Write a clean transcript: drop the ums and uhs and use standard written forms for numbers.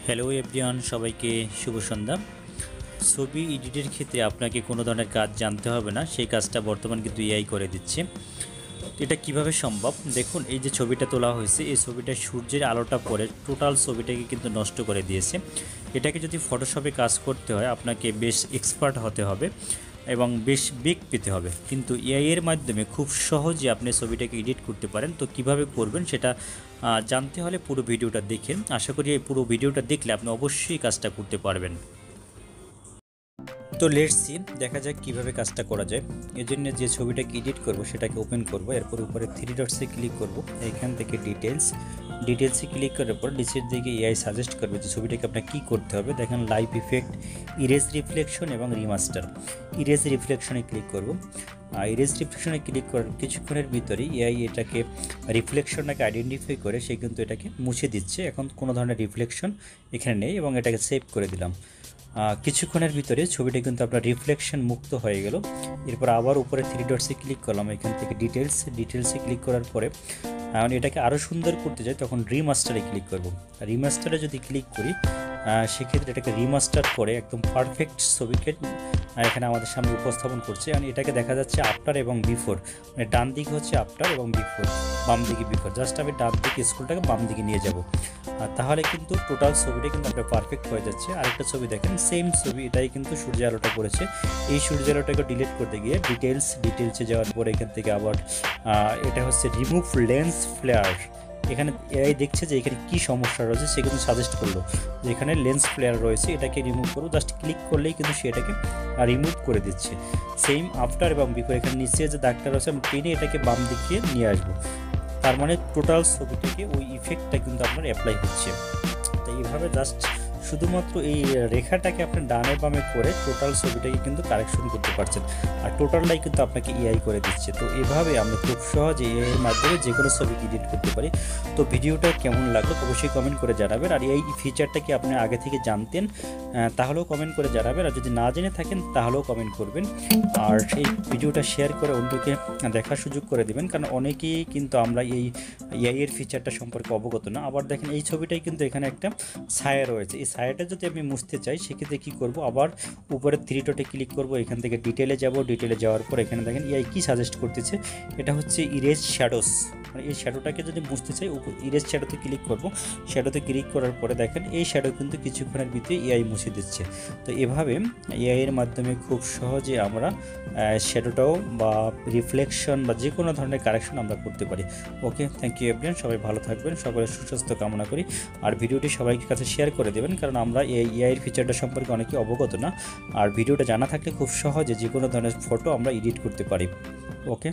Hello everyone, সবাইকে শুভ সন্ধ্যা। ছবি এডিটের ক্ষেত্রে আপনাকে কোনো ধরনের কাজ জানতে হবে না, সেই কাজটা বর্তমান কিন্তু এআই করে দিচ্ছে। এটা কিভাবে সম্ভব দেখুন, এই যে ছবিটা তোলা হয়েছে, এই ছবিটা সূর্যের আলোটা পড়ে টোটাল ছবিটাকে কিন্তু নষ্ট করে দিয়েছে। এটাকে যদি ফটোশপে কাজ করতে হয় আপনাকে বেশ এক্সপার্ট হতে হবে এবং বেশ বেগ পেতে হবে, কিন্তু এআই এর মাধ্যমে খুব সহজে আপনি ছবিটাকে এডিট করতে পারেন। তো কিভাবে করবেন সেটা জানতে হলে পুরো ভিডিওটা দেখেন। আশা করি এই পুরো ভিডিওটা দেখলে আপনি অবশ্যই কাজটা করতে পারবেন। তো লেটস সি, দেখা যাক কিভাবে কাজটা করা যায়। এর জন্য যে ছবিটাকে এডিট করব সেটাকে ওপেন করব, এরপর উপরে থ্রি ডটসে ক্লিক করব, এখান থেকে ডিটেলসে ক্লিক করার পর নিচের দিকে এআই সাজেস্ট করবে যে ছবিটাকে আপনার কী করতে হবে। দেখেন লাইভ ইফেক্ট, ইরেজ রিফ্লেকশন এবং রিমাস্টার। ইরেজ রিফ্লেকশনে ক্লিক করব। ইরেজ রিফ্লেকশনে ক্লিক করার কিছুক্ষণের ভিতরেই এআই এটাকে রিফ্লেকশনটাকে আইডেন্টিফাই করে সে কিন্তু এটাকে মুছে দিচ্ছে। এখন কোনো ধরনের রিফ্লেকশন এখানে নেই এবং এটাকে সেভ করে দিলাম। কিছুক্ষণের ভিতরে ছবিটা কিন্তু আপনার রিফ্লেকশন মুক্ত হয়ে গেল। এরপর আবার উপরে থ্রি ডটসে ক্লিক করলাম, এখান থেকে ডিটেলসে ক্লিক করার পরে এখন এটাকে আরও সুন্দর করতে যাই তখন রিমাস্টারে ক্লিক করব। রিমাস্টারে যদি ক্লিক করি সেক্ষেত্রে এটাকে রিমাস্টার করে একদম পারফেক্ট ছবিকে এখানে আমাদের সামনে উপস্থাপন করছে। এবং এটাকে দেখা যাচ্ছে আফটার এবং বিফোর, মানে ডান দিকে হচ্ছে আফটার এবং বিফোর, বাম দিকে বিফোর। জাস্ট আমি ডান দিকে স্কুলটাকে বাম দিকে নিয়ে যাব, তাহলে কিন্তু টোটাল ছবিটা কিন্তু আপনার পারফেক্ট হয়ে যাচ্ছে। আরেকটা ছবি দেখেন, সেম ছবি, এটাই কিন্তু সূর্য আলোটা পড়েছে। এই সূর্য আলোটাকে ডিলিট করতে গিয়ে ডিটেলসে যাওয়ার পরে এখান থেকে আবার এটা হচ্ছে রিমুভ লেন্স ফ্লেয়ার। এখানে এআই দেখছে যে এখানে কী সমস্যা রয়েছে, সে কিন্তু সাজেস্ট করলো যে এখানে লেন্স ফ্লেয়ার রয়েছে, এটাকে রিমুভ করবো। জাস্ট ক্লিক করলেই কিন্তু সে এটাকে রিমুভ করে দিচ্ছে। সেম আফটার এবং বিফোর, এখানে নিচে যে দাগটা রয়েছে আমি টেনে এটাকে বাম দিকে নিয়ে আসবো। তার মানে টোটাল ছবিটাকে ওই ইফেক্টটা কিন্তু আপনার অ্যাপ্লাই হচ্ছে। তো এইভাবে জাস্ট শুধুমাত্র এই রেখাটাকে আপনি ডানে বামে করে টোটাল ছবিটাকে কিন্তু কারেকশন করতে পারছেন, আর টোটালটাই কিন্তু আপনাকে এআই করে দিচ্ছে। তো এভাবে আমরা খুব সহজে এআই এর মাধ্যমে যে কোনো ছবি এডিট করতে পারি। তো ভিডিওটা কেমন লাগলো অবশ্যই কমেন্ট করে জানাবেন, আর এই ফিচারটা কি আপনি আগে থেকে জানতেন তাহলেও কমেন্ট করে জানাবেন, আর যদি না জেনে থাকেন তাহলেও কমেন্ট করবেন। আর এই ভিডিওটা শেয়ার করে অন্যকে দেখার সুযোগ করে দেবেন, কারণ অনেকেই কিন্তু আমরা এই এআই এর ফিচারটা সম্পর্কে অবগত না। আবার দেখেন এই ছবিটাই কিন্তু এখানে একটা ছায়া রয়েছে, এই ছায়াটা যদি আমি মুছতে চাই সেক্ষেত্রে কী করব, আবার উপরে থ্রি ডটে ক্লিক করব, এখান থেকে ডিটেলে যাওয়ার পর এখানে দেখেন এআই কী সাজেস্ট করতেছে, এটা হচ্ছে ইরেজ শ্যাডোস। মানে এই শ্যাডোটাকে যদি মুছতে চাই ইরেজ শ্যাডোতে ক্লিক করব। শ্যাডোতে ক্লিক করার পরে দেখেন এই শ্যাডো কিন্তু কিছুক্ষণের ভিতরে এআই মুছে দিচ্ছে। তো এভাবে এআই এর মাধ্যমে খুব সহজে আমরা শ্যাডোটাও বা রিফ্লেকশন বা যে কোনো ধরনের কারেকশন আমরা করতে পারি। ওকে, থ্যাংক ইউ এভরিওয়ান, সবাই ভালো থাকবেন, সকলের সুস্বাস্থ্য কামনা করি। আর ভিডিওটি সবাইকে কাছে শেয়ার করে দেবেন, কারণ আমরা এই এআই এর ফিচারটা সম্পর্কে অনেকে অবগত না। আর ভিডিওটা জানা থাকলে খুব সহজে যে কোনো ধরনের ফটো আমরা এডিট করতে পারি। ওকে।